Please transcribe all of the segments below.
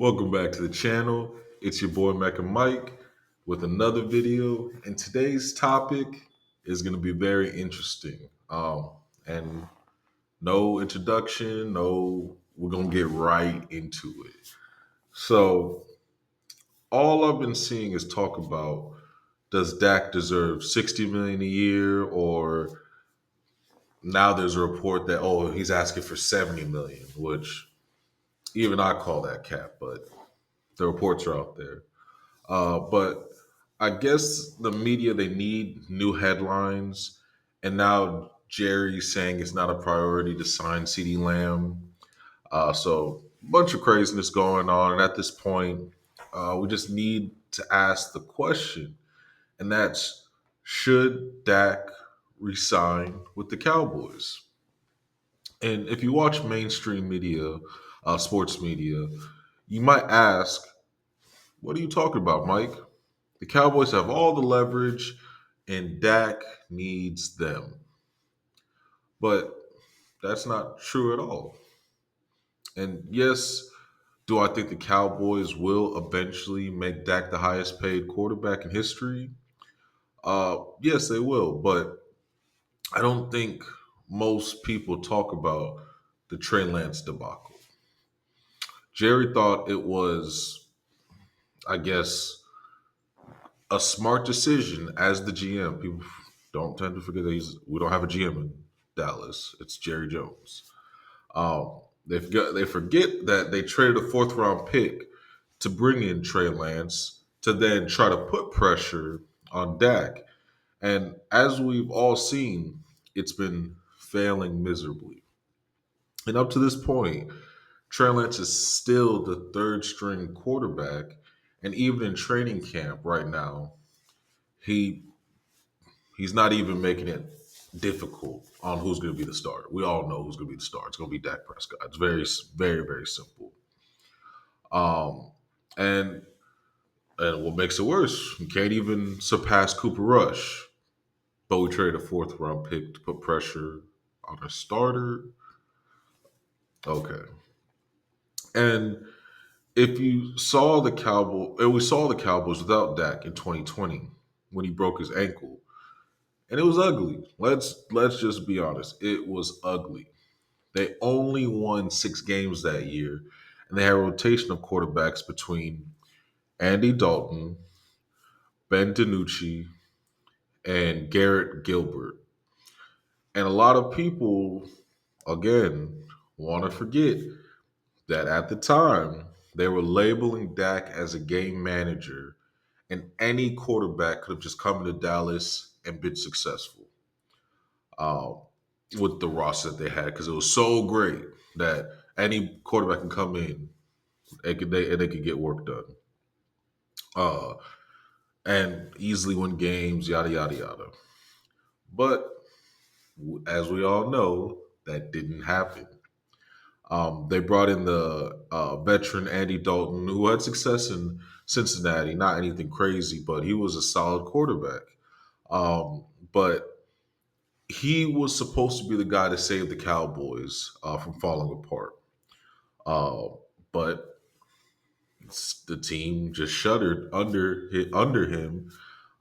Welcome back to the channel. It's your boy Mac and Mike with another video. And today's topic is going to be very interesting. And no introduction, we're going to get right into it. So, all I've been seeing is talk about, does Dak deserve 60 million a year, or now there's a report that, oh, he's asking for 70 million, which even I call that cap, but the reports are out there. But I guess the media, they need new headlines, and now Jerry's saying it's not a priority to sign CeeDee Lamb. So a bunch of craziness going on, and at this point, we just need to ask the question, and that's, should Dak resign with the Cowboys? And if you watch mainstream media, sports media, you might ask, what are you talking about, Mike? The Cowboys have all the leverage, and Dak needs them. But that's not true at all. And yes, do I think the Cowboys will eventually make Dak the highest paid quarterback in history? Yes, they will. But I don't think most people talk about the Trey Lance debacle. Jerry thought it was, I guess, a smart decision as the GM. People don't tend to forget that we don't have a GM in Dallas. It's Jerry Jones. They forget that they traded a fourth round pick to bring in Trey Lance to then try to put pressure on Dak. And as we've all seen, it's been failing miserably. And up to this point, Trey Lance is still the third string quarterback. And even in training camp right now, he he's not even making it difficult on who's going to be the starter. We all know who's going to be the starter. It's going to be Dak Prescott. It's very, very, very simple. Um, and and what makes it worse, you can't even surpass Cooper Rush. But we traded a fourth round pick to put pressure on a starter. Okay. And if you saw the we saw the Cowboys without Dak in 2020 when he broke his ankle. And it was ugly. Let's just be honest. It was ugly. They only won 6 games that year, and they had a rotation of quarterbacks between Andy Dalton, Ben DiNucci, and Garrett Gilbert. And a lot of people, again, want to forget that at the time they were labeling Dak as a game manager, and any quarterback could have just come into Dallas and been successful. um, with the roster that they had because it was so great that any quarterback can come in and they could get work done uh, and easily win games, yada yada yada. But as we all know, that didn't happen. They brought in the veteran Andy Dalton, who had success in Cincinnati, not anything crazy, but he was a solid quarterback. But he was supposed to be the guy to save the Cowboys from falling apart. Uh, but the team just shuddered under him,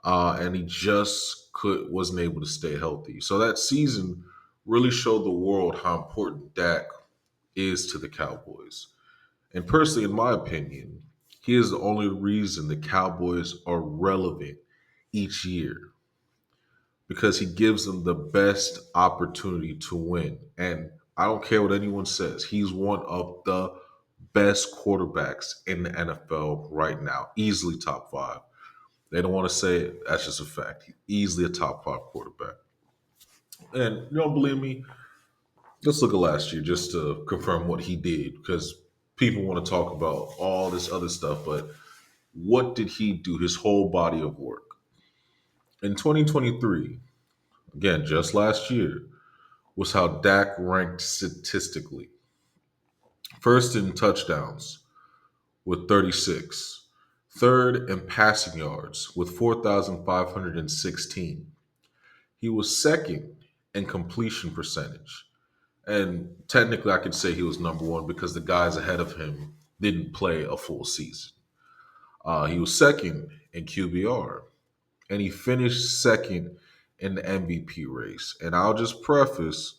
and he just wasn't able to stay healthy. So that season really showed the world how important Dak is to the Cowboys. And personally, in my opinion, he is the only reason the Cowboys are relevant each year because he gives them the best opportunity to win. And I don't care what anyone says, he's one of the best quarterbacks in the NFL right now, easily top five. They don't want to say it, that's just a fact. He's easily a top five quarterback. And you don't believe me? Let's look at last year just to confirm what he did because people want to talk about all this other stuff, but what did he do? His whole body of work. In 2023, again, just last year, was how Dak ranked statistically. First in touchdowns with 36, third in passing yards with 4,516. He was second in completion percentage. And technically, I could say he was number one because the guys ahead of him didn't play a full season. He was second in QBR, and he finished second in the MVP race. And I'll just preface,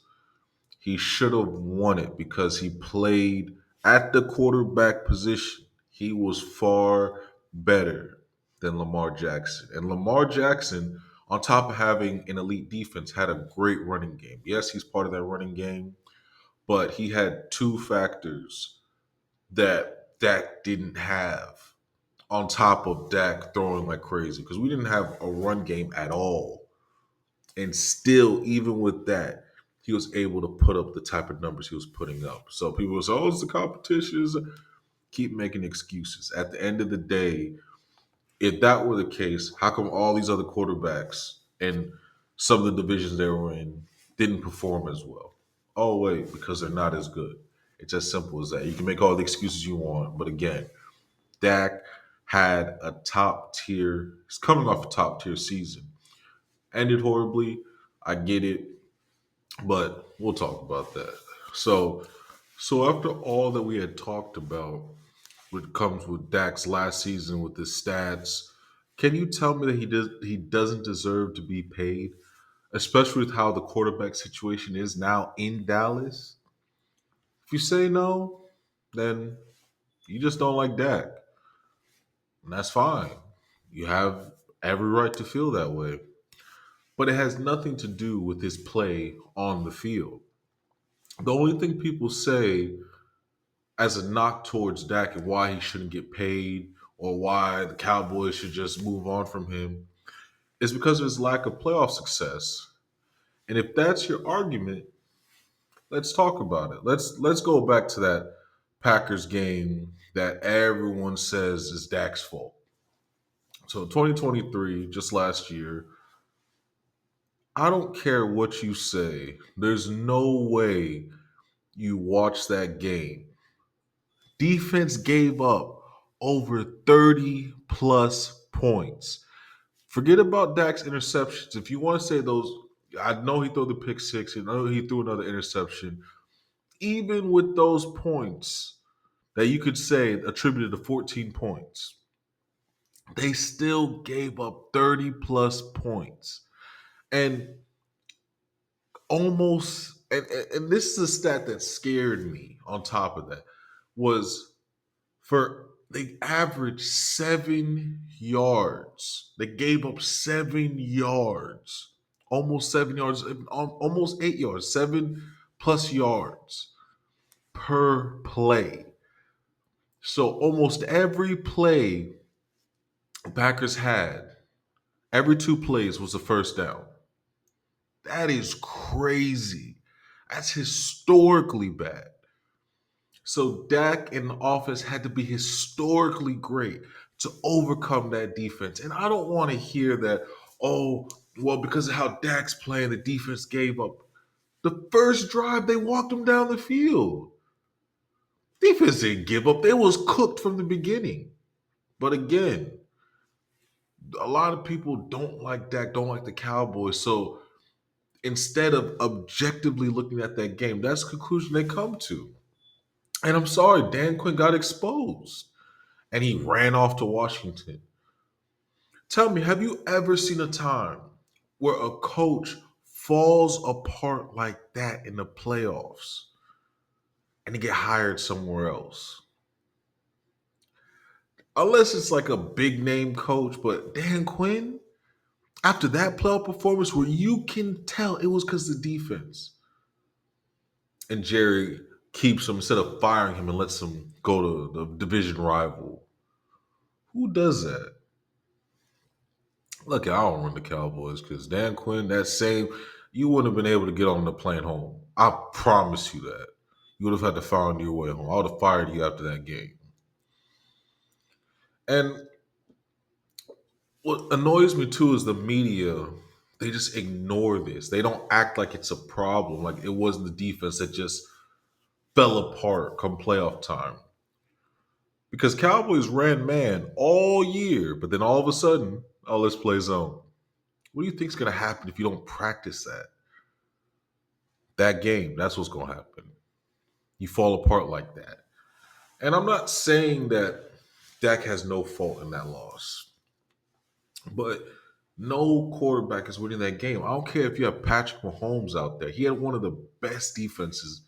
he should have won it because he played at the quarterback position. He was far better than Lamar Jackson. And Lamar Jackson, on top of having an elite defense, had a great running game. Yes, he's part of that running game, but he had two factors that Dak didn't have on top of Dak throwing like crazy because we didn't have a run game at all. And still, even with that, he was able to put up the type of numbers he was putting up. So people will say, oh, it's the competitions. Keep making excuses. At the end of the day, if that were the case, how come all these other quarterbacks and some of the divisions they were in didn't perform as well? Oh, wait, because they're not as good. It's as simple as that. You can make all the excuses you want, but again, Dak had a top tier, he's coming off a top tier season. Ended horribly. I get it, but we'll talk about that. So, so after all that we had talked about, what comes with Dak's last season with his stats, can you tell me that he doesn't deserve to be paid, especially with how the quarterback situation is now in Dallas? If you say no, then you just don't like Dak, and that's fine. You have every right to feel that way. But it has nothing to do with his play on the field. The only thing people say as a knock towards Dak and why he shouldn't get paid or why the Cowboys should just move on from him is because of his lack of playoff success. And if that's your argument, let's talk about it. Let's go back to that Packers game that everyone says is Dak's fault. So 2023, just last year, I don't care what you say. There's no way you watch that game. Defense gave up over 30 plus points. Forget about Dak's interceptions. If you want to say those, I know he threw the pick six, I know he threw another interception. Even with those points that you could say attributed to 14 points, they still gave up 30 plus points. And almost, and this is a stat that scared me on top of that, was for they averaged 7 yards. They gave up 7 yards, almost 7 yards, almost 8 yards, 7 plus yards per play. So almost every play the Packers had, every two plays was a first down. That is crazy. That's historically bad. So Dak in the offense had to be historically great to overcome that defense. And I don't want to hear that, oh, well, because of how Dak's playing, the defense gave up. The first drive, they walked him down the field. Defense didn't give up. They was cooked from the beginning. But again, a lot of people don't like Dak, don't like the Cowboys. So instead of objectively looking at that game, that's the conclusion they come to. And I'm sorry, Dan Quinn got exposed and he ran off to Washington. Tell me, have you ever seen a time where a coach falls apart like that in the playoffs and they get hired somewhere else? Unless it's like a big name coach, but Dan Quinn, after that playoff performance where you can tell it was because of the defense, and Jerry keeps him instead of firing him and lets him go to the division rival. Who does that? Look, I don't run the Cowboys because Dan Quinn, that same, you wouldn't have been able to get on the plane home. I promise you that. You would have had to find your way home. I would have fired you after that game. And what annoys me too is the media. They just ignore this. They don't act like it's a problem. Like it wasn't the defense that just fell apart come playoff time. Because Cowboys ran man all year, but then all of a sudden, oh, let's play zone. What do you think is going to happen if you don't practice that? That game, that's what's going to happen. You fall apart like that. And I'm not saying that Dak has no fault in that loss, but no quarterback is winning that game. I don't care if you have Patrick Mahomes out there. He had one of the best defenses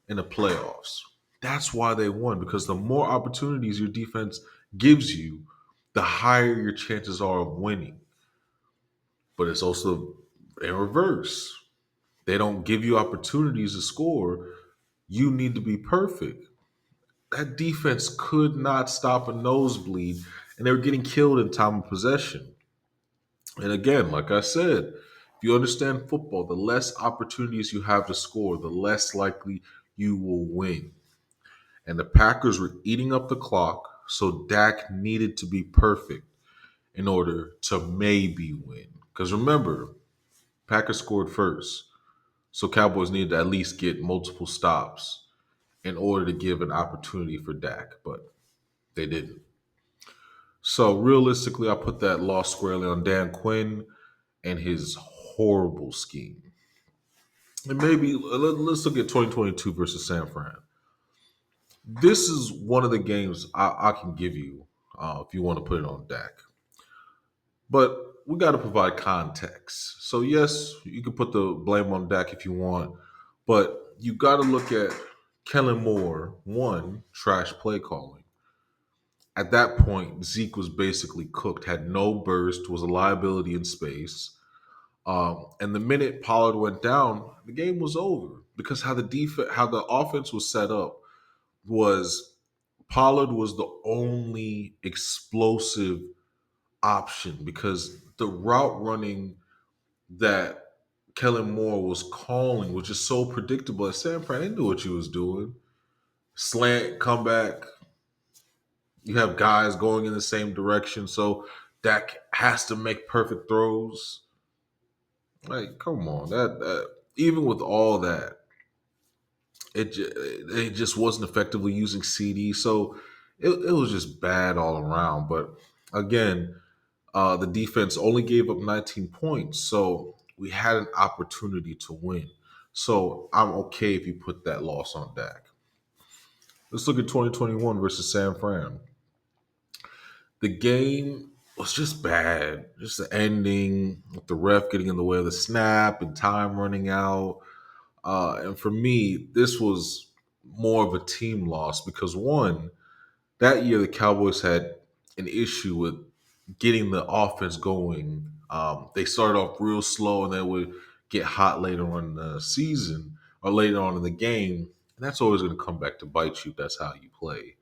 in the playoffs. That's why they won, because the more opportunities your defense gives you, the higher your chances are of winning. But it's also in reverse. They don't give you opportunities to score. You need to be perfect. That defense could not stop a nosebleed, and they were getting killed in time of possession. And again, like I said, if you understand football, the less opportunities you have to score, the less likely you will win. And the Packers were eating up the clock, so Dak needed to be perfect in order to maybe win. Because remember, Packers scored first, so Cowboys needed to at least get multiple stops in order to give an opportunity for Dak, but they didn't. So realistically, I put that loss squarely on Dan Quinn and his horrible scheme. And maybe let's look at 2022 versus San Fran. This is one of the games I can give you if you want to put it on Dak. But we got to provide context. So, yes, you can put the blame on Dak if you want, but you got to look at Kellen Moore, one, trash play calling. At that point, Zeke was basically cooked, had no burst, was a liability in space. And the minute Pollard went down, the game was over because how the offense was set up was Pollard was the only explosive option because the route running that Kellen Moore was calling was just so predictable. At San Fran, they knew what she was doing. Slant, comeback. You have guys going in the same direction, so Dak has to make perfect throws. Like, come on, that even with all that, it just wasn't effectively using CD. So it was just bad all around. But again, the defense only gave up 19 points, so we had an opportunity to win. So I'm okay if you put that loss on Dak. Let's look at 2021 versus San Fran. The game was just bad. Just the ending, with the ref getting in the way of the snap and time running out. And for me, this was more of a team loss because one, that year the Cowboys had an issue with getting the offense going. They started off real slow and then would get hot later on in the season or later on in the game. And that's always going to come back to bite you if that's how you play.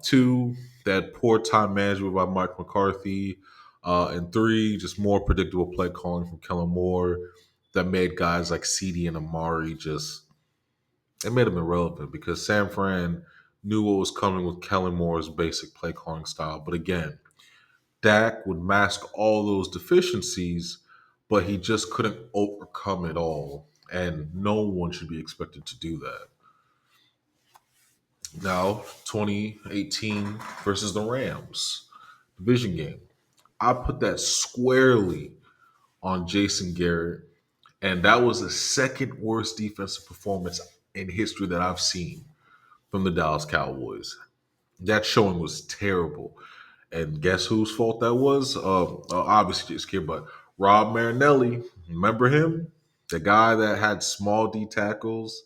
Two, that poor time management by Mike McCarthy. And three, just more predictable play calling from Kellen Moore that made guys like CD and Amari just it made them irrelevant because San Fran knew what was coming with Kellen Moore's basic play calling style. But again, Dak would mask all those deficiencies, but he just couldn't overcome it all. And no one should be expected to do that. Now, 2018 versus the Rams, division game. I put that squarely on Jason Garrett, and that was the second worst defensive performance in history that I've seen from the Dallas Cowboys. That showing was terrible. And guess whose fault that was? Obviously Jason Garrett, but Rob Marinelli. Remember him? The guy that had small D tackles,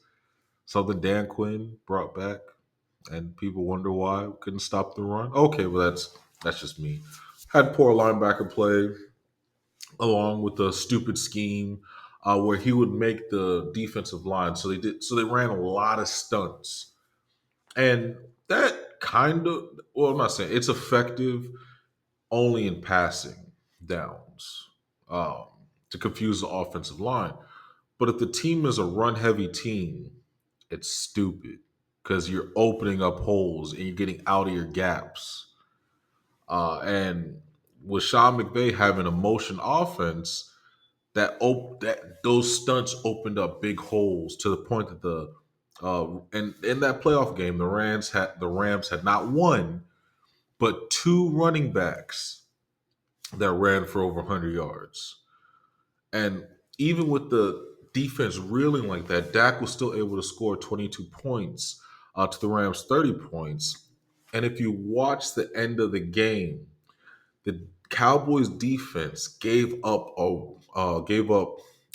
something Dan Quinn brought back, and people wonder why we couldn't stop the run. Okay, well that's just me. Had poor linebacker play along with the stupid scheme where he would make the defensive line. So they ran a lot of stunts, and that kind of well, I'm not saying it's effective only in passing downs um, to confuse the offensive line. But if the team is a run heavy team, it's stupid because you're opening up holes and you're getting out of your gaps. And with Sean McVay having a motion offense, that those stunts opened up big holes to the point that the and in that playoff game, the Rams had not one but two running backs that ran for over 100 yards. And even with the defense reeling like that, Dak was still able to score 22 points to the Rams 30 points. And if you watch the end of the game, the Cowboys defense gave up a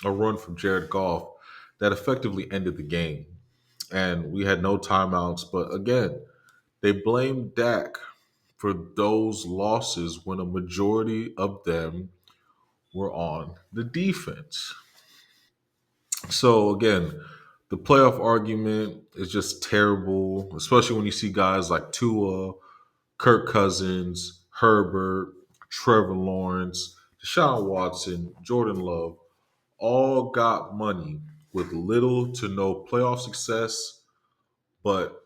run from Jared Goff that effectively ended the game. And we had no timeouts. But again, they blamed Dak for those losses when a majority of them were on the defense. So again, the playoff argument is just terrible, especially when you see guys like Tua, Kirk Cousins, Herbert, Trevor Lawrence, Deshaun Watson, Jordan Love, all got money with little to no playoff success, but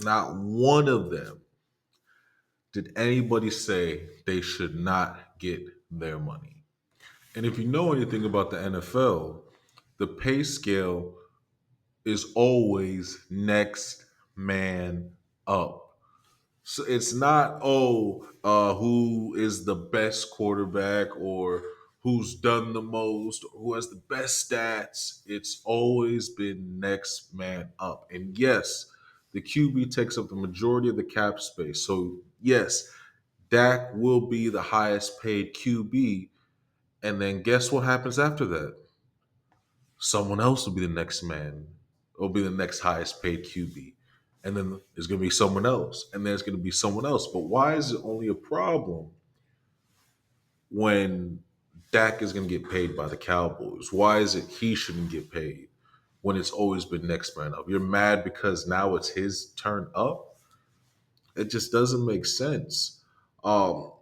not one of them did anybody say they should not get their money. And if you know anything about the NFL, the pay scale is always next man up. So it's not who is the best quarterback or who's done the most, who has the best stats. It's always been next man up. And yes, the QB takes up the majority of the cap space. So yes, Dak will be the highest paid QB. And then guess what happens after that? Someone else will be the next man, will be the next highest paid QB. And then there's going to be someone else, and there's going to be someone else. But why is it only a problem when Dak is going to get paid by the Cowboys? Why is it he shouldn't get paid when it's always been next man up? You're mad because now it's his turn up? It just doesn't make sense. Um,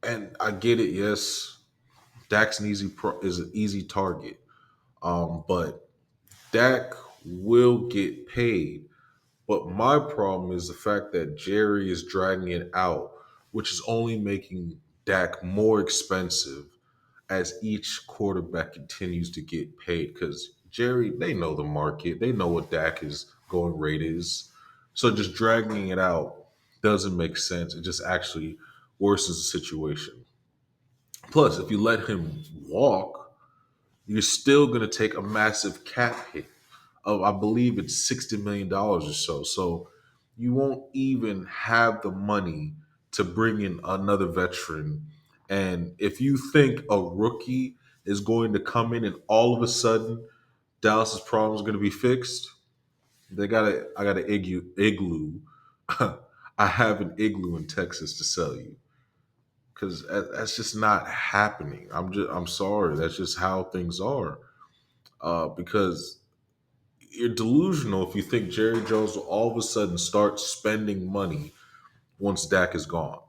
and I get it. Yes, Dak's is an easy target, but Dak will get paid. But my problem is the fact that Jerry is dragging it out, which is only making Dak more expensive as each quarterback continues to get paid. Because Jerry, they know the market, they know what Dak is going rate is. So just dragging it out doesn't make sense. It just actually worsens the situation. Plus, if you let him walk, you're still going to take a massive cap hit of, I believe it's $60 million or so. So you won't even have the money to bring in another veteran. And if you think a rookie is going to come in and all of a sudden Dallas's problem is going to be fixed, I got an igloo. I have an igloo in Texas to sell you because that's just not happening. I'm sorry. That's just how things are. Because you're delusional if you think Jerry Jones will all of a sudden start spending money once Dak is gone.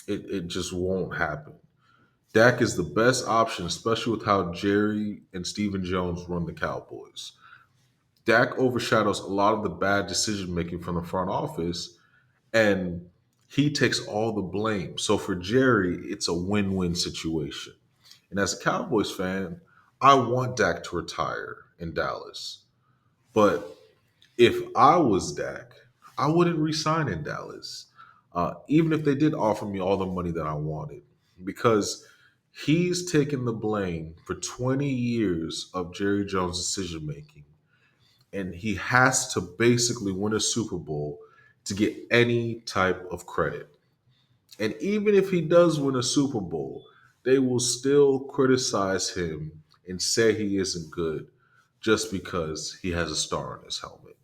It just won't happen. Dak is the best option, especially with how Jerry and Stephen Jones run the Cowboys. Dak overshadows a lot of the bad decision making from the front office, and he takes all the blame. So for Jerry, it's a win win situation. And as a Cowboys fan, I want Dak to retire in Dallas. But if I was Dak, I wouldn't resign in Dallas, even if they did offer me all the money that I wanted, because he's taken the blame for 20 years of Jerry Jones' decision making, and he has to basically win a Super Bowl to get any type of credit. And even if he does win a Super Bowl, they will still criticize him and say he isn't good just because he has a star on his helmet.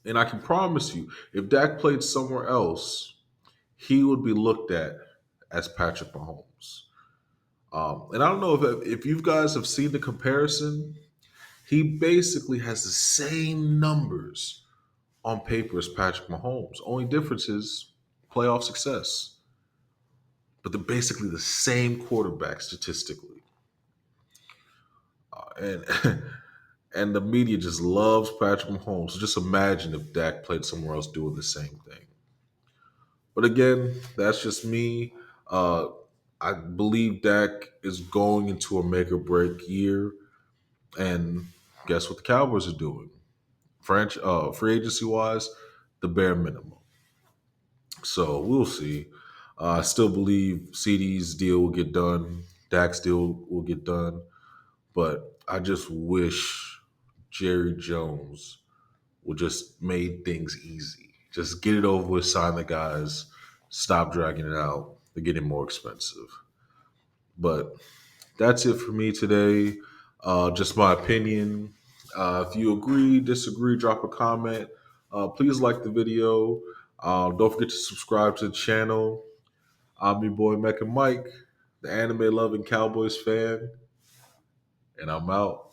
And I can promise you, if Dak played somewhere else, he would be looked at as Patrick Mahomes. And I don't know if you guys have seen the comparison. He basically has the same numbers on paper as Patrick Mahomes. Only difference is playoff success. But they're basically the same quarterback statistically. And and the media just loves Patrick Mahomes. So just imagine if Dak played somewhere else doing the same thing. But again, that's just me. Uh, I believe Dak is going into a make or break year. And guess what the Cowboys are doing? Free agency wise, the bare minimum. So we'll see. I still believe CD's deal will get done. Dak's deal will get done. But I just wish Jerry Jones would just made things easy. Just get it over with, sign the guys, stop dragging it out. They're getting more expensive. But that's it for me today. Just my opinion. If you agree, disagree, drop a comment. Please like the video. Don't forget to subscribe to the channel. I'm your boy Mecca Mike, the anime loving Cowboys fan, and I'm out.